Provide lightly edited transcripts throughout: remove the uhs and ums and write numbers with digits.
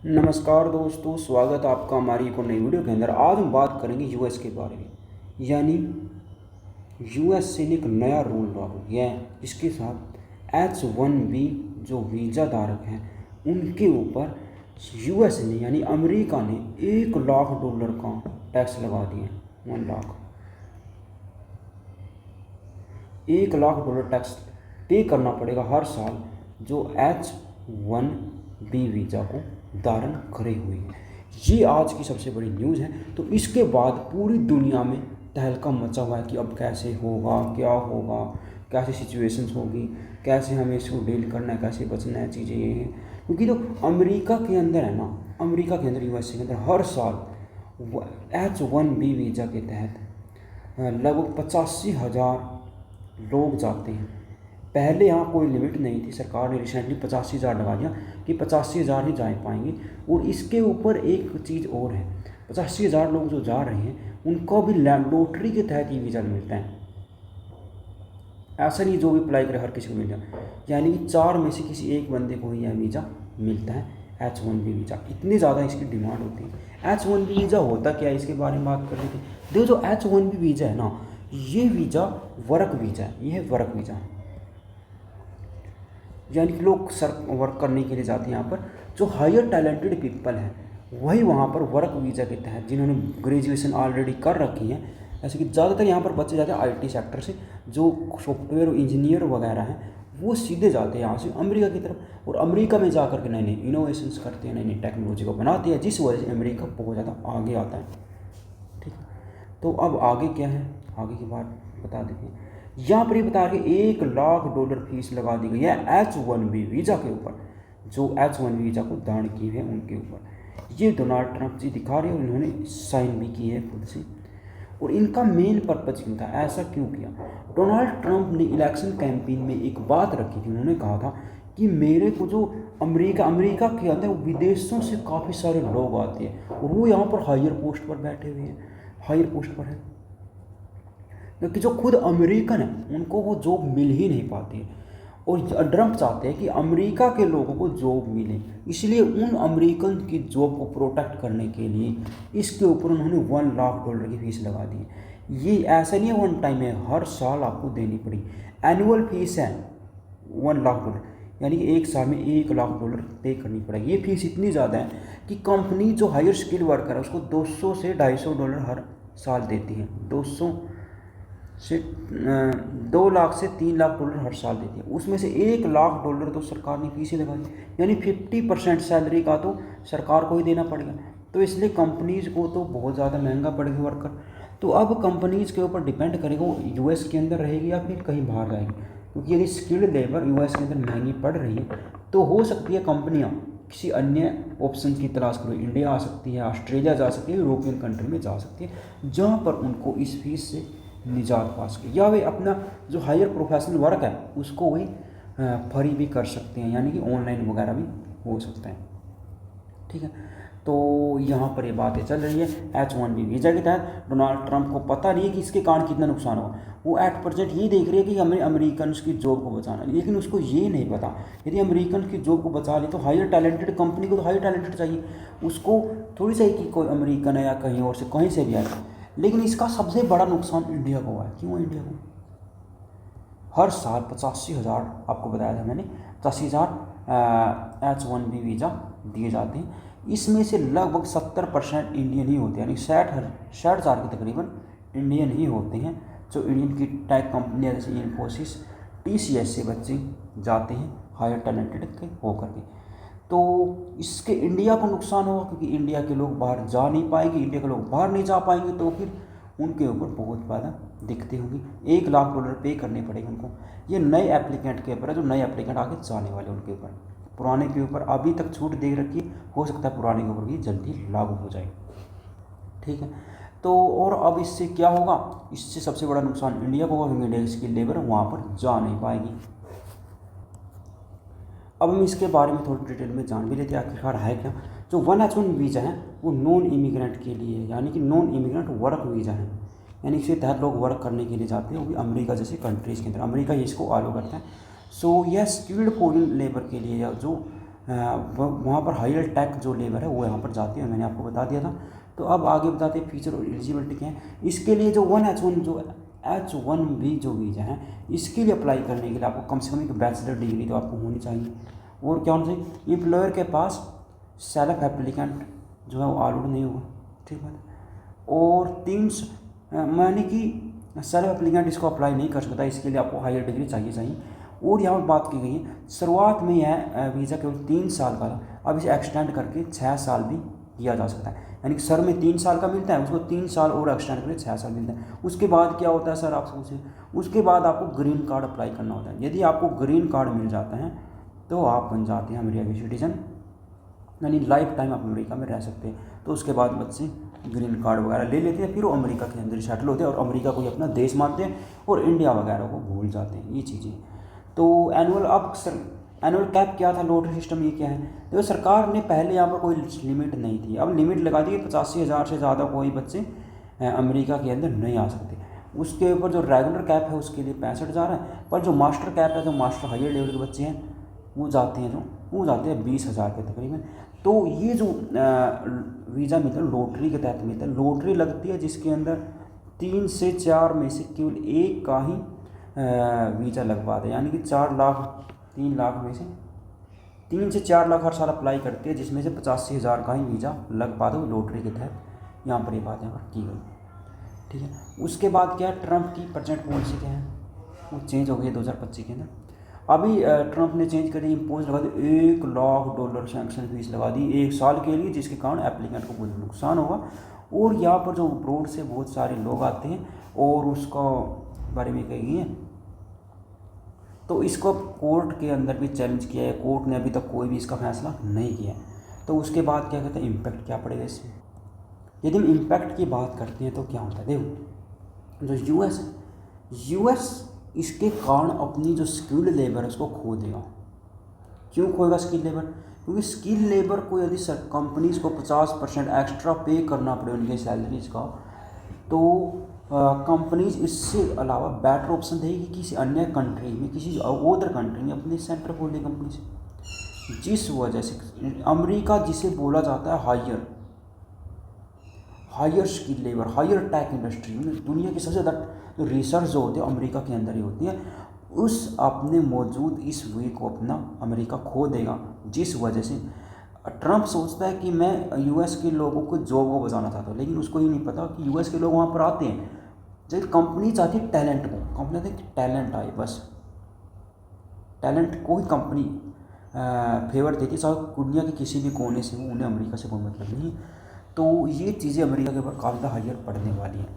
नमस्कार दोस्तों, स्वागत है आपका हमारी एक और नई वीडियो के अंदर। आज हम बात करेंगे यूएस के बारे में। यानी यूएस से एक नया रूल लागू किया है जिसके साथ H1B जो वीज़ा धारक हैं उनके ऊपर यूएस ने यानी अमेरिका ने $1 लाख का टैक्स लगा दिया। 1 लाख, $1 लाख टैक्स पे करना पड़ेगा हर साल जो H1B वीज़ा को धारण करे हुए हैं। ये आज की सबसे बड़ी न्यूज़ है। तो इसके बाद पूरी दुनिया में तहलका मचा हुआ है कि अब कैसे होगा, क्या होगा, कैसी सिचुएशंस होगी, कैसे हमें इसको डील करना है, कैसे बचना है, चीज़ें ये हैं। क्योंकि तो अमेरिका के अंदर है ना, अमेरिका के अंदर यूएसए के अंदर हर साल H1B वीज़ा के तहत लगभग 85,000 लोग जाते हैं। पहले यहाँ कोई लिमिट नहीं थी, सरकार ने रिसेंटली 85,000 लगा दिया कि 85,000 ही जा पाएंगे। और इसके ऊपर एक चीज़ और है, 85,000 लोग जो जा रहे हैं उनको भी लॉटरी के तहत ही वीज़ा मिलता है। ऐसा नहीं जो भी अप्लाई करे हर किसी को मिल जाए, यानी कि 4 में से किसी एक बंदे को ही यह वीज़ा मिलता है, H1B वीज़ा। इतनी ज़्यादा इसकी डिमांड होती है। H1B वीज़ा होता क्या है, इसके बारे में बात कर रही थी। देखो, जो H1B वीज़ा है ना, ये वीज़ा वर्क वीज़ा है। ये है वर्क वीज़ा, यानी कि लोग वर्क करने के लिए जाते हैं। यहाँ पर जो हायर टैलेंटेड पीपल हैं वही वहाँ पर वर्क वीज़ा के तहत, जिन्होंने ग्रेजुएशन ऑलरेडी कर रखी है, जैसे कि ज़्यादातर यहाँ पर बच्चे जाते हैं आईटी सेक्टर से, जो सॉफ्टवेयर इंजीनियर वगैरह हैं वो सीधे जाते हैं यहाँ से अमेरिका की तरफ। और अमेरिका में जा कर के नए नए इनोवेशंस करते हैं, नई नई टेक्नोलॉजी को बनाते हैं, जिस वजह से अमेरिका बहुत ज़्यादा आगे आता है। ठीक है, तो अब आगे क्या है, आगे की बात बता देते हैं। यहाँ पर ये बता रहे $1 लाख फीस लगा दी गई है H1B वीज़ा के ऊपर, जो H1B वीज़ा को धारण किए हैं उनके ऊपर। ये डोनाल्ड ट्रंप जी दिखा रहे हैं और इन्होंने साइन भी की है खुद से। और इनका मेन पर्पज़ क्यों था, ऐसा क्यों किया? डोनाल्ड ट्रंप ने इलेक्शन कैंपेन में एक बात रखी थी। उन्होंने कहा था कि मेरे को जो अमेरिका के अंदर विदेशों से काफ़ी सारे लोग आते हैं और वो यहाँ पर हायर पोस्ट पर बैठे हुए हैं, हायर पोस्ट पर हैं, क्योंकि जो खुद अमेरिकन है उनको वो जॉब मिल ही नहीं पाती है। और ट्रंप चाहते हैं कि अमेरिका के लोगों को जॉब मिले, इसलिए उन अमेरिकन की जॉब को प्रोटेक्ट करने के लिए इसके ऊपर उन्होंने $1 लाख की फ़ीस लगा दी है। ये ऐसा नहीं है वन टाइम है, हर साल आपको देनी पड़ी। एनुअल फीस है $1 लाख, यानी कि एक साल में $1 लाख पे करनी पड़ेगी। ये फीस इतनी ज़्यादा है कि कंपनी जो हायर स्किल वर्कर है उसको $200 से $250 हर साल देती है। 2 लाख से $3 लाख हर साल देती है। उसमें से $1 लाख तो सरकार ने फीस ही लगाई, यानी 50% सैलरी का तो सरकार को ही देना पड़ेगा। तो इसलिए कंपनीज़ को तो बहुत ज़्यादा महंगा पड़ेगा वर्कर। तो अब कंपनीज़ के ऊपर डिपेंड करेगा वो यूएस के अंदर रहेगी या फिर कहीं बाहर जाएगी। क्योंकि यदि स्किल्ड लेबर यूएस के अंदर महंगी पड़ रही है तो हो सकती है कंपनियाँ किसी अन्य ऑप्शन की तलाश करो, इंडिया आ सकती है, ऑस्ट्रेलिया जा सकती है, यूरोपियन कंट्री में जा सकती है, जहाँ पर उनको इस फीस से निजात पा सके, या वे अपना जो हायर प्रोफेशनल वर्क है उसको वही फ्री भी कर सकते हैं, यानी कि ऑनलाइन वगैरह भी हो सकता है। ठीक है, तो यहाँ पर ये बातें चल रही है H1B वीज़ा के तहत। डोनाल्ड ट्रंप को पता नहीं है कि इसके कारण कितना नुकसान होगा, वो एट प्रेजेंट ये देख रही है कि हमें अमेरिकन की जॉब को बचाना है, लेकिन उसको ये नहीं पता यदि अमेरिकन की जॉब को बचा ली तो हायर टैलेंटेड कंपनी को तो हायर टैलेंटेड चाहिए, उसको थोड़ी चाहिए कि कोई अमेरिकन है या कहीं और से कहीं से भी आए। लेकिन इसका सबसे बड़ा नुकसान इंडिया को हुआ है। क्यों इंडिया को? हर साल 85,000, आपको बताया था मैंने, 85,000 H1B वीज़ा दिए जाते हैं। इसमें से लगभग 70% इंडियन ही होते हैं, यानी 60,000 के तकरीबन इंडियन ही होते हैं, जो इंडियन की टेक कंपनियाँ जैसे इन्फोसिस, TCS से बच्चे जाते हैं हायर टैलेंटेड के होकर के। तो इसके इंडिया को नुकसान होगा क्योंकि इंडिया के लोग बाहर जा नहीं पाएंगे, इंडिया के लोग बाहर नहीं जा पाएंगे तो फिर उनके ऊपर बहुत ज़्यादा दिक्कतें होंगी। $1 लाख पे करने पड़ेंगे उनको। ये नए एप्लीकेंट के ऊपर है, जो नए एप्लीकेंट आगे जाने वाले उनके ऊपर, पुराने के ऊपर अभी तक छूट दे रखी, हो सकता है पुराने के ऊपर भी जल्दी लागू हो जाए। ठीक है, तो और अब इससे क्या होगा, इससे सबसे बड़ा नुकसान इंडिया को होगा क्योंकि इंडिया की स्किल लेबर वहाँ पर जा नहीं पाएगी। अब हम इसके बारे में थोड़ी डिटेल में जान भी लेते हैं आखिरकार है क्या। जो 1H1 वीज़ा है वो नॉन इमिग्रेंट के लिए, यानी कि नॉन इमिग्रेंट वर्क वीज़ा है, यानी इसके तहत लोग वर्क करने के लिए जाते हैं, वो भी अमेरिका जैसे कंट्रीज़ के अंदर, अमेरिका ही इसको अलाउ करता है। सो यह स्किल्ड फॉरेन लेबर के लिए, या जो वहाँ पर हायर टेक जो लेबर है वो यहाँ पर जाती है, मैंने आपको बता दिया था। तो अब आगे बताते हैं फीचर और एलिजिबिलिटी क्या है। इसके लिए जो H1B जो वीज़ा है, इसके लिए अप्लाई करने के लिए आपको कम से कम एक बैचलर डिग्री तो आपको होनी चाहिए। और क्या होना चाहिए, एम्प्लॉयर के पास सेल्फ एप्लीकेंट जो है वो अलाउड नहीं होगा, ठीक है। और माने कि सेल्फ एप्लीकेंट इसको अप्लाई नहीं कर सकता, इसके लिए आपको हायर डिग्री चाहिए। और यहाँ पर बात की गई है, शुरुआत में यह वीज़ा केवल 3 साल का था, अब इसे एक्सटेंड करके 6 साल भी किया जा सकता है। यानी कि सर में 3 साल का मिलता है, उसको 3 साल और एक्सटेंड करके 6 साल मिलता है। उसके बाद क्या होता है सर, आप सोचें, उसके बाद आपको ग्रीन कार्ड अप्लाई करना होता है। यदि आपको ग्रीन कार्ड मिल जाता है तो आप बन जाते हैं अमेरिका के सिटीजन, यानी लाइफ टाइम आप अमेरिका में रह सकते हैं। तो उसके बाद बच्चे ग्रीन कार्ड वगैरह ले लेते हैं, फिर वो अमेरिका के अंदर सेटल होते हैं और अमेरिका को ही अपना देश मानते हैं और इंडिया वगैरह को भूल जाते हैं, ये चीज़ें। तो एनुअल कैप क्या था, लॉटरी सिस्टम ये क्या है। देखो सरकार ने पहले यहाँ पर कोई लिमिट नहीं थी, अब लिमिट लगा दी है 85,000 से ज़्यादा कोई बच्चे अमेरिका के अंदर नहीं आ सकते। उसके ऊपर जो रेगुलर कैप है उसके लिए 65,000 है, पर जो मास्टर कैप है, जो मास्टर हायर लेवल के बच्चे हैं वो जाते हैं 20,000 के तकरीबन। तो ये जो वीज़ा मिलता है लॉटरी के तहत मिलता है। लॉटरी लगती है जिसके अंदर 3 से 4 में से केवल एक का ही वीज़ा लगवा दे, यानी कि 3 लाख में से 3 से 4 लाख हर साल अप्लाई करते हैं, जिसमें से 85,000 का ही वीज़ा लग पा दो लॉटरी के तहत। यहाँ पर ये बात यहाँ पर की गई, ठीक है। उसके बाद क्या है, ट्रंप की प्रेजेंट पॉलिसी क्या है, वो चेंज हो गई 2025 के अंदर। अभी ट्रंप ने चेंज करी, इम्पोज लगा दी, $1 लाख सैंक्शन फीस लगा दी 1 साल के लिए, जिसके कारण एप्लीकेंट को बहुत नुकसान होगा। और यहाँ पर जो अब्रोड से बहुत सारे लोग आते हैं और उसका बारे में कही है, तो इसको कोर्ट के अंदर भी चैलेंज किया है, कोर्ट ने अभी तक कोई भी इसका फैसला नहीं किया है। तो उसके बाद क्या कहते हैं, इम्पैक्ट क्या पड़ेगा इससे। यदि हम इम्पैक्ट की बात करते हैं तो क्या होता है, देखो जो यूएस इसके कारण अपनी जो स्किल्ड लेबर है उसको खो देगा। क्यों खोएगा स्किल लेबर, क्योंकि स्किल लेबर को यदि कंपनीज़ को 50% एक्स्ट्रा पे करना पड़े उनके सैलरीज का, तो कंपनीज इससे अलावा बेटर ऑप्शन देगी किसी अन्य कंट्री में, किसी अदर कंट्री में अपने सेंटर खोलने कंपनी से। जिस वजह से अमेरिका जिसे बोला जाता है higher skill labour, higher tech industry, दुनिया की सबसे ज़्यादा जो रिसर्च जो होती है अमेरिका के अंदर ही होती है, उस अपने मौजूद इस वे को अपना अमेरिका खो देगा। जिस वजह से ट्रंप सोचता है कि मैं यूएस के लोगों को जॉब को बचाना चाहता हूँ, लेकिन उसको ये नहीं पता कि यूएस के लोग वहाँ पर आते हैं जब कंपनी चाहती है टैलेंट को, कंपनी चाहती है टैलेंट आए, बस टैलेंट को ही कंपनी फेवर देती है, चाहे दुनिया के किसी भी कोने से हो, उन्हें अमेरिका से कोई मतलब नहीं। तो ये चीज़ें अमेरिका के ऊपर काफ़ी ज़्यादा हाइयर पड़ने वाली हैं,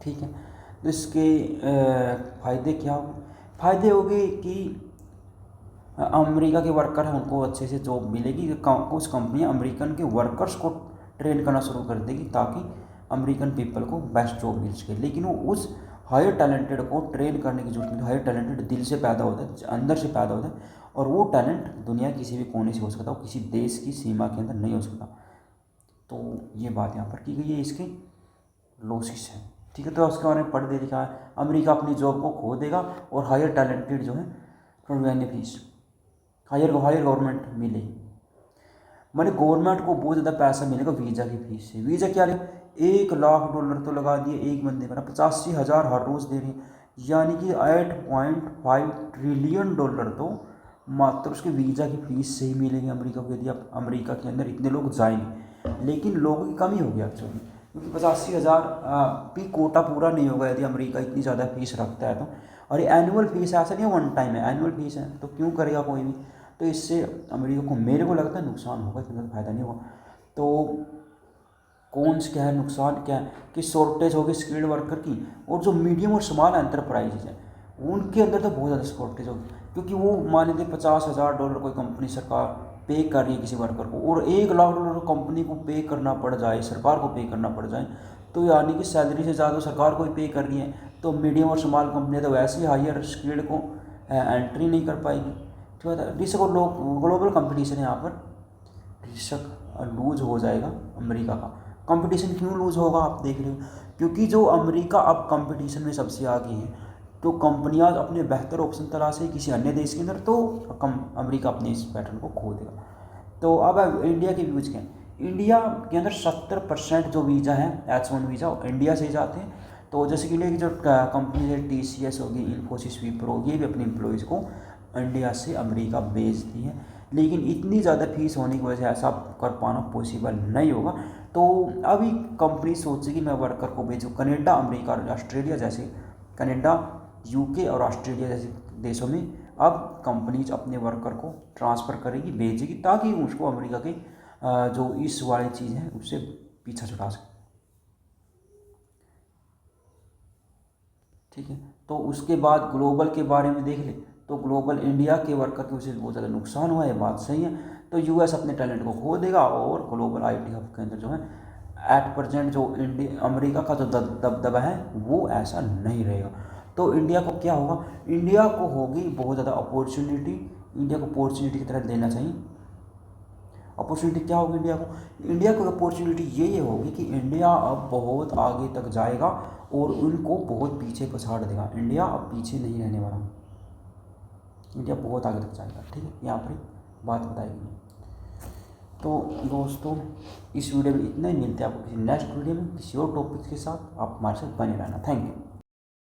ठीक है। तो इसके फ़ायदे क्या होंगे, फ़ायदे हो गए कि अमेरिका के वर्कर हैं उनको अच्छे से जॉब मिलेगी। कुछ कंपनियां अमेरिकन के वर्कर्स को ट्रेन करना शुरू कर देगी ताकि अमेरिकन पीपल को बेस्ट जॉब मिल सके। लेकिन वो उस हायर टैलेंटेड को ट्रेन करने की जरूरत नहीं, हायर टैलेंटेड दिल से पैदा होता है, अंदर से पैदा होता है, और वो टैलेंट दुनिया किसी भी कोने से हो सकता है, किसी देश की सीमा के अंदर नहीं हो सकता। तो ये बात यहाँ पर की गई है, इसके लॉसेस हैं, ठीक है। तो उसके बारे में पढ़ दे लिखा है, अमेरिका अपनी जॉब को खो देगा और हायर टैलेंटेड जो है बेनिफिट्स हायर गवर्नमेंट मिलेगी, मैंने गवर्नमेंट को बहुत ज़्यादा पैसा मिलेगा वीज़ा की फीस से। वीज़ा क्या है, $1 लाख तो लगा दिए एक बंदे पर, 85,000 हर रोज़ दे रहे हैं, यानी कि $8.5 ट्रिलियन तो मात्र उसके वीज़ा की फ़ीस से ही मिलेंगे अमेरिका को, यदि आप अमेरिका के अंदर इतने लोग जाएंगे। लेकिन लोगों की कमी होगी एक्चुअली, क्योंकि 85,000 भी कोटा पूरा नहीं होगा यदि अमेरिका इतनी ज़्यादा फीस रखता है तो। और ये एनुअल फीस है, ऐसा नहीं है वन टाइम है, एनुअल फीस है, तो क्यों करेगा कोई भी। तो इससे अमेरिका को, मेरे को लगता है नुकसान होगा, इतना फ़ायदा नहीं होगा। तो कौन क्या है, नुकसान क्या है कि शॉर्टेज होगी स्किल्ड वर्कर की, और जो मीडियम और स्मॉल एंटरप्राइजेज हैं उनके अंदर तो बहुत ज़्यादा शॉर्टेज होगी, क्योंकि वो मान लीजिए $50,000 कोई कंपनी सरकार पे कर रही है किसी वर्कर को, और $1 लाख कंपनी को पे करना पड़ जाए, सरकार को पे करना पड़ जाए, तो यानी कि सैलरी से ज़्यादा सरकार को ही पे कर रही है। तो मीडियम और स्मॉल कंपनियाँ तो वैसे ही हायर स्किल्ड को एंट्री नहीं कर पाएगी, ठीक है। रिस्क और ग्लोबल कंपटीशन है, यहाँ पर रिस्क लूज हो जाएगा अमेरिका का। कंपटीशन क्यों लूज होगा आप देख रहे हो, क्योंकि जो अमेरिका अब कंपटीशन में सबसे आगे है, तो कंपनियां अपने बेहतर ऑप्शन तलाशे किसी अन्य देश के अंदर, तो अमेरिका अपने इस पैटर्न को खो देगा। तो अब इंडिया के व्यूज क्या हैं? इंडिया के अंदर 70% जो वीज़ा है H1 वीज़ा इंडिया से ही जाते हैं। तो जैसे कि इंडिया की जो कंपनी है TCS होगी, इन्फोसिस, विप्रो, ये भी अपने एम्प्लॉयज़ को इंडिया से अमेरिका भेजती है। लेकिन इतनी ज़्यादा फीस होने की वजह से ऐसा कर पाना पॉसिबल नहीं होगा। तो अभी कंपनी सोचेगी मैं वर्कर को भेजूँ कनाडा, अमेरिका और ऑस्ट्रेलिया जैसे, कनाडा, यूके और ऑस्ट्रेलिया जैसे देशों में अब कंपनीज अपने वर्कर को ट्रांसफ़र करेगी, भेजेगी, ताकि उसको अमेरिका के जो इस वाली चीज़ है उससे पीछा छुड़ा सके। ठीक है, तो उसके बाद ग्लोबल के बारे में देख ले, तो ग्लोबल इंडिया के वर्कर की वजह से बहुत ज़्यादा नुकसान हुआ है, बात सही है। तो यूएस अपने टैलेंट को खो देगा और ग्लोबल आईटी हब के अंदर जो है एट प्रेजेंट जो अमेरिका का जो दबदबा है वो ऐसा नहीं रहेगा। तो इंडिया को क्या होगा? इंडिया को होगी बहुत ज़्यादा अपॉर्चुनिटी, इंडिया को अपॉर्चुनिटी की तरह लेना चाहिए। अपॉर्चुनिटी क्या होगी इंडिया को? इंडिया को अपॉर्चुनिटी ये होगी कि इंडिया अब बहुत आगे तक जाएगा और उनको बहुत पीछे पछाड़ देगा। इंडिया अब पीछे नहीं रहने वाला, इंडिया बहुत आगे तक जाएगा। ठीक है, यहाँ पर बात बताई गई। तो दोस्तों इस वीडियो में इतना ही, मिलते हैं आपको किसी नेक्स्ट वीडियो में किसी और टॉपिक के साथ। आप हमारे साथ बने रहना। Thank you.